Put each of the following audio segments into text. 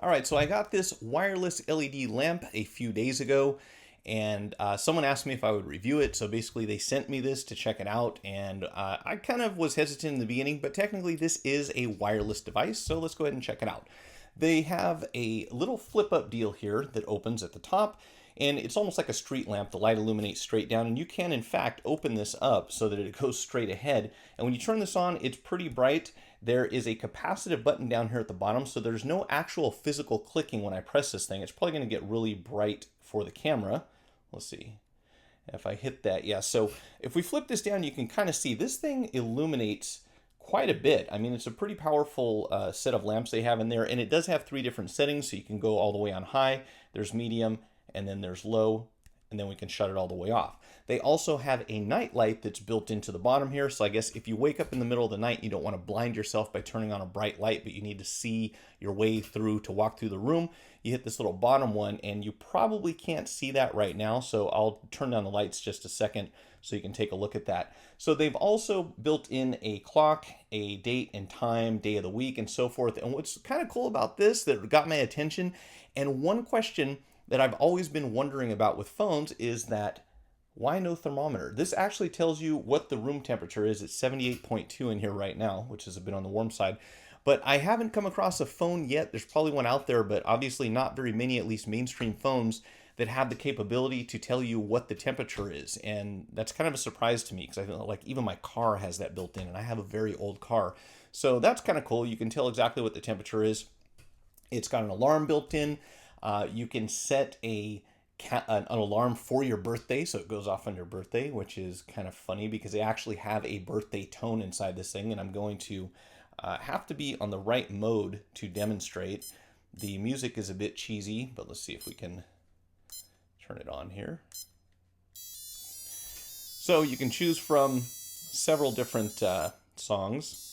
All right, so I got this wireless LED lamp a few days ago, and someone asked me if I would review it. So basically, they sent me this to check it out, and I kind of was hesitant in the beginning, but technically, this is a wireless device, so let's go ahead and check it out. They have a little flip-up deal here that opens at the top, and it's almost like a street lamp. The light illuminates straight down, and you can, in fact, open this up so that it goes straight ahead. And when you turn this on, it's pretty bright. There is a capacitive button down here at the bottom, so there's no actual physical clicking when I press this thing. It's probably going to get really bright for the camera. Let's see if I hit that. Yeah, so if we flip this down, you can kind of see this thing illuminates quite a bit. I mean, it's a pretty powerful set of lamps they have in there, and it does have 3 different settings, so you can go all the way on high, there's medium, and then there's low, and then we can shut it all the way off. They also have a night light that's built into the bottom here, so I guess if you wake up in the middle of the night, you don't want to blind yourself by turning on a bright light, but you need to see your way through to walk through the room. You hit this little bottom one, and you probably can't see that right now, so I'll turn down the lights just a second so you can take a look at that. So they've also built in a clock, a date and time, day of the week, and so forth. And what's kind of cool about this that got my attention, and one question that I've always been wondering about with phones is that why no thermometer? This actually tells you what the room temperature is. It's 78.2 in here right now, which is a bit on the warm side. But I haven't come across a phone yet. There's probably one out there, but obviously not very many, at least mainstream phones, that have the capability to tell you what the temperature is. And that's kind of a surprise to me because I feel like even my car has that built in, and I have a very old car. So that's kind of cool. You can tell exactly what the temperature is. It's got an alarm built in. You can set an alarm for your birthday, so it goes off on your birthday, which is kind of funny because they actually have a birthday tone inside this thing, and I'm going to have to be on the right mode to demonstrate. The music is a bit cheesy, but let's see if we can turn it on here. So you can choose from several different songs.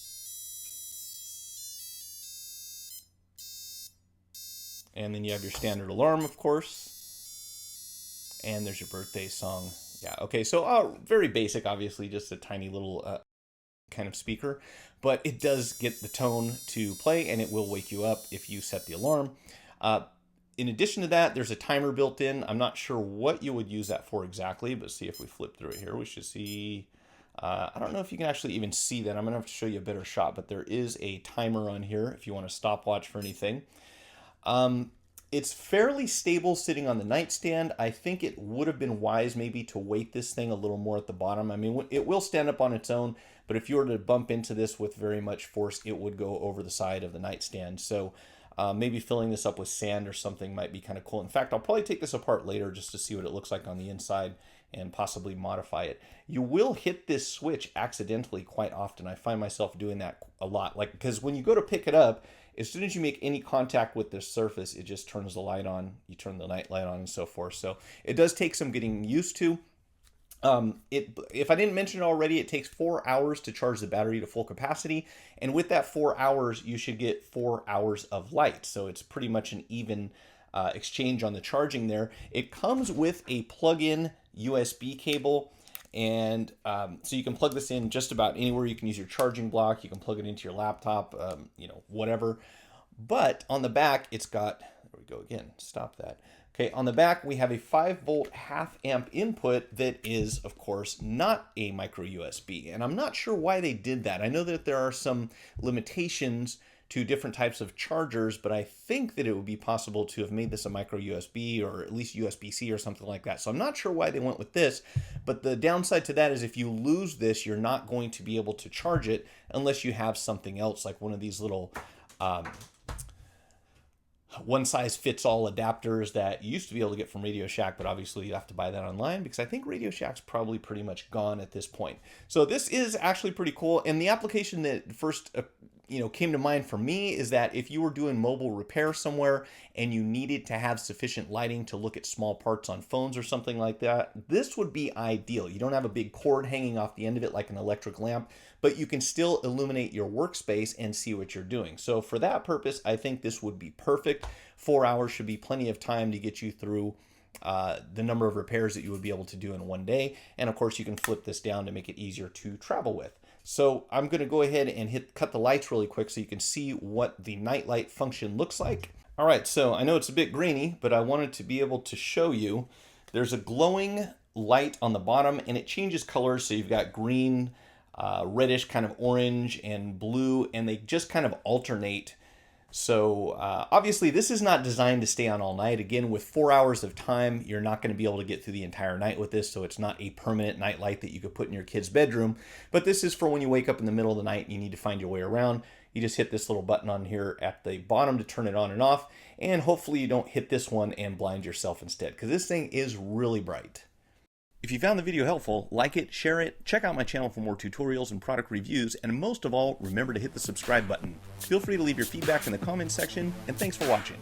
And then you have your standard alarm, of course. And there's your birthday song. Yeah, okay, so very basic, obviously, just a tiny little kind of speaker. But it does get the tone to play, and it will wake you up if you set the alarm. In addition to that, there's a timer built in. I'm not sure what you would use that for exactly, but see if we flip through it here. We should see... I don't know if you can actually even see that. I'm going to have to show you a better shot, but there is a timer on here if you want to stopwatch for anything. It's fairly stable sitting on the nightstand. I think it would have been wise maybe to weight this thing a little more at the bottom. I mean, it will stand up on its own, but if you were to bump into this with very much force, it would go over the side of the nightstand. So maybe filling this up with sand or something might be kind of cool. In fact, I'll probably take this apart later just to see what it looks like on the inside and possibly modify it. You will hit this switch accidentally quite often. I find myself doing that a lot, like because when you go to pick it up, as soon as you make any contact with the surface, it just turns the light on. You turn the night light on and so forth. So it does take some getting used to. If I didn't mention it already, it takes 4 hours to charge the battery to full capacity. And with that 4 hours, you should get 4 hours of light. So it's pretty much an even exchange on the charging there. It comes with a plug-in USB cable. And so you can plug this in just about anywhere. You can use your charging block. You can plug it into your laptop, whatever. But on the back, it's got, there we go again, stop that. Okay, on the back, we have a 5-volt half-amp input that is, of course, not a micro USB. And I'm not sure why they did that. I know that there are some limitations to different types of chargers, but I think that it would be possible to have made this a micro USB or at least USB-C or something like that. So I'm not sure why they went with this, but the downside to that is if you lose this, you're not going to be able to charge it unless you have something else like one of these little one-size-fits-all adapters that you used to be able to get from Radio Shack, but obviously you have to buy that online because I think Radio Shack's probably pretty much gone at this point. So this is actually pretty cool, and the application that first came to mind for me is that if you were doing mobile repair somewhere and you needed to have sufficient lighting to look at small parts on phones or something like that, this would be ideal. You don't have a big cord hanging off the end of it like an electric lamp, but you can still illuminate your workspace and see what you're doing. So for that purpose, I think this would be perfect. 4 hours should be plenty of time to get you through the number of repairs that you would be able to do in one day. And of course, you can flip this down to make it easier to travel with. So I'm going to go ahead and cut the lights really quick so you can see what the Nightlight function looks like. All right, so I know it's a bit grainy, but I wanted to be able to show you. There's a glowing light on the bottom, and it changes colors. So you've got green, reddish, kind of orange, and blue, and they just kind of alternate. So obviously this is not designed to stay on all night. Again, with 4 hours of time, you're not going to be able to get through the entire night with this, so it's not a permanent night light that you could put in your kid's bedroom. But this is for when you wake up in the middle of the night and you need to find your way around. You just hit this little button on here at the bottom to turn it on and off, and hopefully you don't hit this one and blind yourself instead, because this thing is really bright. If you found the video helpful, like it, share it, check out my channel for more tutorials and product reviews, and most of all, remember to hit the subscribe button. Feel free to leave your feedback in the comments section, and thanks for watching.